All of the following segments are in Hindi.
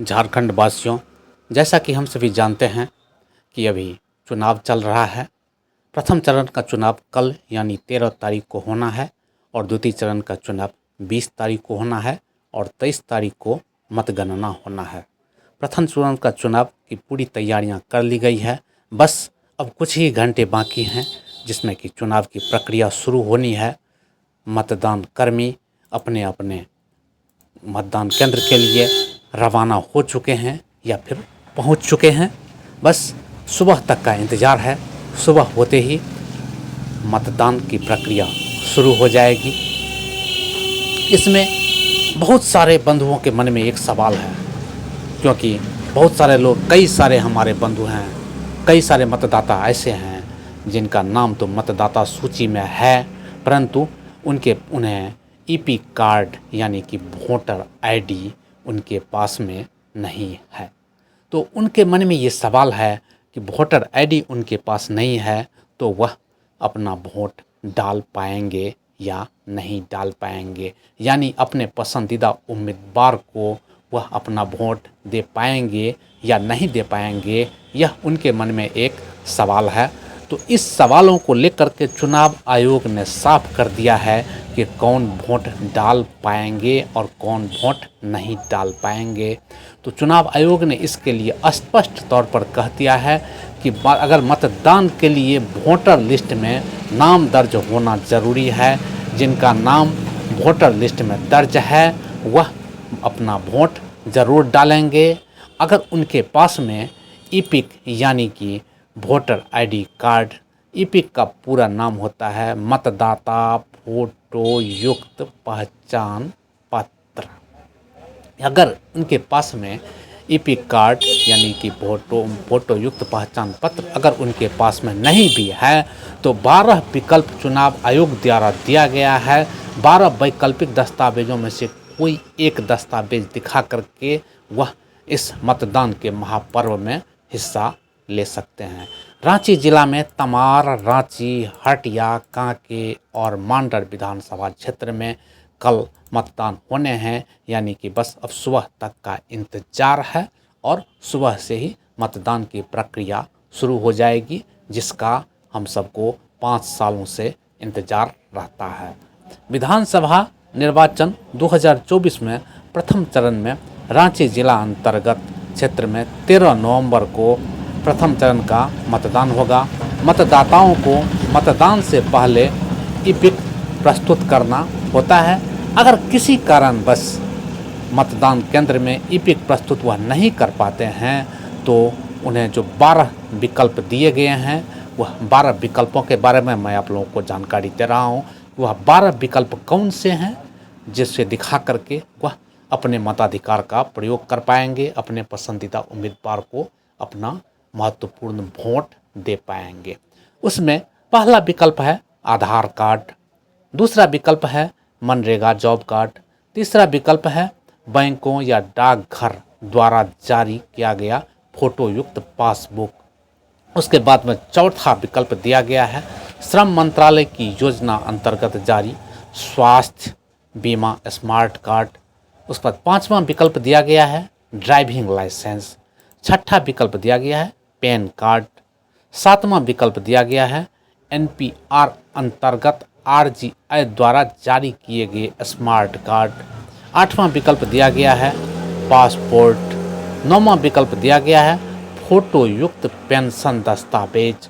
झारखंड वासियों, जैसा कि हम सभी जानते हैं कि अभी चुनाव चल रहा है। प्रथम चरण का चुनाव कल यानी 13 तारीख को होना है और द्वितीय चरण का चुनाव 20 तारीख को होना है और 23 तारीख को मतगणना होना है। प्रथम चरण का चुनाव की पूरी तैयारियां कर ली गई है। बस अब कुछ ही घंटे बाकी हैं जिसमें कि चुनाव की प्रक्रिया शुरू होनी है। मतदान कर्मी अपने अपने मतदान केंद्र के लिए रवाना हो चुके हैं या फिर पहुंच चुके हैं। बस सुबह तक का इंतज़ार है। सुबह होते ही मतदान की प्रक्रिया शुरू हो जाएगी। इसमें बहुत सारे बंधुओं के मन में एक सवाल है, क्योंकि बहुत सारे लोग, कई सारे हमारे बंधु हैं, कई सारे मतदाता ऐसे हैं जिनका नाम तो मतदाता सूची में है, परंतु उन्हें ईपी कार्ड यानी कि वोटर आईडी उनके पास में नहीं है। तो उनके मन में ये सवाल है कि वोटर आईडी उनके पास नहीं है तो वह अपना वोट डाल पाएंगे या नहीं डाल पाएंगे, यानी अपने पसंदीदा उम्मीदवार को वह अपना वोट दे पाएंगे या नहीं दे पाएंगे, यह उनके मन में एक सवाल है। तो इस सवालों को लेकर के चुनाव आयोग ने साफ कर दिया है कि कौन वोट डाल पाएंगे और कौन वोट नहीं डाल पाएंगे। तो चुनाव आयोग ने इसके लिए स्पष्ट तौर पर कह दिया है कि अगर मतदान के लिए वोटर लिस्ट में नाम दर्ज होना ज़रूरी है, जिनका नाम वोटर लिस्ट में दर्ज है वह अपना वोट ज़रूर डालेंगे। अगर उनके पास में ईपिक यानी कि वोटर आईडी कार्ड, ईपिक का पूरा नाम होता है मतदाता फोटो युक्त पहचान पत्र, अगर उनके पास में ईपिक कार्ड यानी कि फोटो युक्त पहचान पत्र अगर उनके पास में नहीं भी है तो 12 विकल्प चुनाव आयोग द्वारा दिया गया है। 12 वैकल्पिक दस्तावेजों में से कोई एक दस्तावेज दिखा करके वह इस मतदान के महापर्व में हिस्सा ले सकते हैं। रांची जिला में तमार, रांची, हटिया, कांके और मांडर विधानसभा क्षेत्र में कल मतदान होने हैं, यानी कि बस अब सुबह तक का इंतजार है और सुबह से ही मतदान की प्रक्रिया शुरू हो जाएगी, जिसका हम सबको 5 सालों से इंतजार रहता है। विधानसभा निर्वाचन 2024 में प्रथम चरण में रांची जिला अंतर्गत क्षेत्र में 13 नवंबर को प्रथम चरण का मतदान होगा। मतदाताओं को मतदान से पहले ईपिक प्रस्तुत करना होता है। अगर किसी कारण बस मतदान केंद्र में ईपिक प्रस्तुत वह नहीं कर पाते हैं तो उन्हें जो 12 विकल्प दिए गए हैं वह 12 विकल्पों के बारे में मैं आप लोगों को जानकारी दे रहा हूँ। वह 12 विकल्प कौन से हैं जिससे दिखा करके वह अपने मताधिकार का प्रयोग कर पाएंगे, अपने पसंदीदा उम्मीदवार को अपना महत्वपूर्ण वोट दे पाएंगे। उसमें पहला विकल्प है आधार कार्ड, दूसरा विकल्प है मनरेगा जॉब कार्ड, तीसरा विकल्प है बैंकों या डाकघर द्वारा जारी किया गया फोटो युक्त पासबुक। उसके बाद में चौथा विकल्प दिया गया है श्रम मंत्रालय की योजना अंतर्गत जारी स्वास्थ्य बीमा स्मार्ट कार्ड। उस पर पांचवा विकल्प दिया गया है ड्राइविंग लाइसेंस। छठा विकल्प दिया गया है पैन कार्ड। सातवां विकल्प दिया गया है एनपीआर अंतर्गत आरजीआई द्वारा जारी किए गए स्मार्ट कार्ड। आठवां विकल्प दिया गया है पासपोर्ट। नौवां विकल्प दिया गया है फोटो युक्त पेंशन दस्तावेज।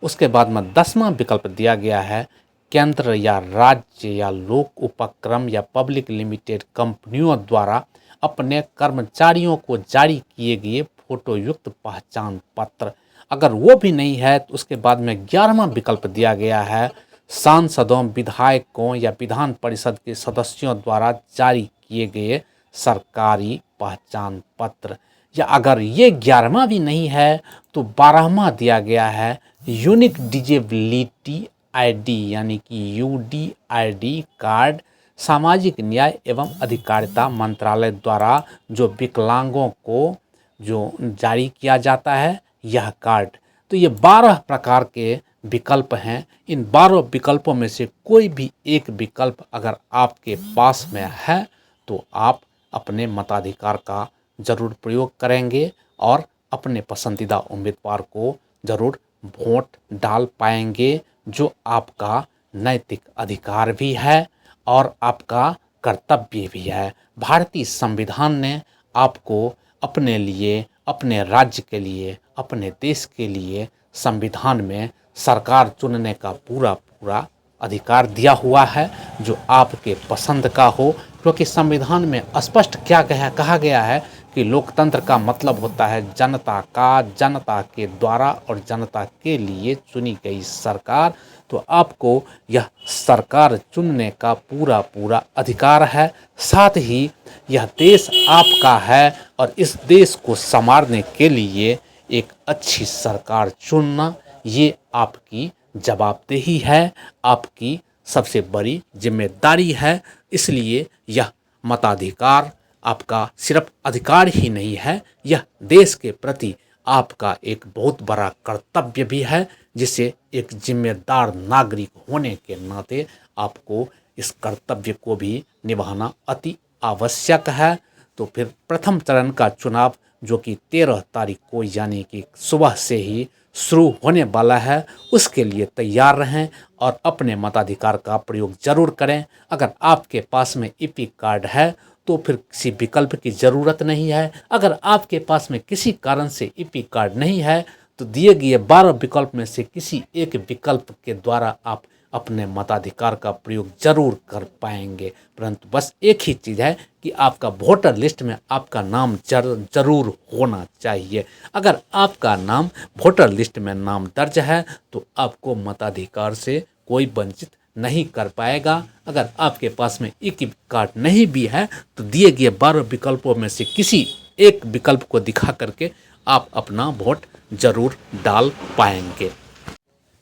उसके बाद में 10वां विकल्प दिया गया है केंद्र या राज्य या लोक उपक्रम या पब्लिक लिमिटेड कंपनियों द्वारा अपने कर्मचारियों को जारी किए गए फोटो युक्त पहचान पत्र। अगर वो भी नहीं है तो उसके बाद में 11वां विकल्प दिया गया है सांसदों, विधायकों या विधान परिषद के सदस्यों द्वारा जारी किए गए सरकारी पहचान पत्र। या अगर ये 11वां भी नहीं है तो 12वां दिया गया है यूनिक डिजेबिलिटी आईडी यानी कि यूडीआईडी कार्ड। सामाजिक न्याय एवं अधिकारिता मंत्रालय द्वारा जो विकलांगों को जो जारी किया जाता है यह कार्ड। तो ये 12 प्रकार के विकल्प हैं। इन 12 विकल्पों में से कोई भी एक विकल्प अगर आपके पास में है तो आप अपने मताधिकार का ज़रूर प्रयोग करेंगे और अपने पसंदीदा उम्मीदवार को ज़रूर वोट डाल पाएंगे, जो आपका नैतिक अधिकार भी है और आपका कर्तव्य भी है। भारतीय संविधान ने आपको अपने लिए, अपने राज्य के लिए, अपने देश के लिए संविधान में सरकार चुनने का पूरा पूरा अधिकार दिया हुआ है, जो आपके पसंद का हो। क्योंकि संविधान में स्पष्ट कहा गया है कि लोकतंत्र का मतलब होता है जनता का, जनता के द्वारा और जनता के लिए चुनी गई सरकार। तो आपको यह सरकार चुनने का पूरा पूरा अधिकार है। साथ ही यह देश आपका है और इस देश को संवारने के लिए एक अच्छी सरकार चुनना, ये आपकी जवाबदेही है, आपकी सबसे बड़ी जिम्मेदारी है। इसलिए यह मताधिकार आपका सिर्फ अधिकार ही नहीं है, यह देश के प्रति आपका एक बहुत बड़ा कर्तव्य भी है, जिसे एक जिम्मेदार नागरिक होने के नाते आपको इस कर्तव्य को भी निभाना अति आवश्यक है। तो फिर प्रथम चरण का चुनाव, जो कि 13 तारीख को यानी कि सुबह से ही शुरू होने वाला है, उसके लिए तैयार रहें और अपने मताधिकार का प्रयोग जरूर करें। अगर आपके पास में ईपिक कार्ड है तो फिर किसी विकल्प की ज़रूरत नहीं है। अगर आपके पास में किसी कारण से ईपिक कार्ड नहीं है तो दिए गए 12 विकल्प में से किसी एक विकल्प के द्वारा आप अपने मताधिकार का प्रयोग जरूर कर पाएंगे। परंतु बस एक ही चीज़ है कि आपका वोटर लिस्ट में आपका नाम जरूर होना चाहिए। अगर आपका नाम वोटर लिस्ट में नाम दर्ज है तो आपको मताधिकार से कोई वंचित नहीं कर पाएगा। अगर आपके पास में एक कार्ड नहीं भी है तो दिए गए 12 विकल्पों में से किसी एक विकल्प को दिखा करके आप अपना वोट जरूर डाल पाएंगे।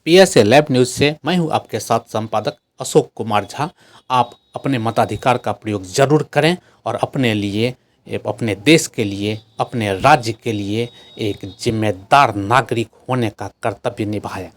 PSA लैब न्यूज़ से मैं हूं आपके साथ संपादक अशोक कुमार झा। आप अपने मताधिकार का प्रयोग जरूर करें और अपने लिए, अपने देश के लिए, अपने राज्य के लिए एक जिम्मेदार नागरिक होने का कर्तव्य निभाएं।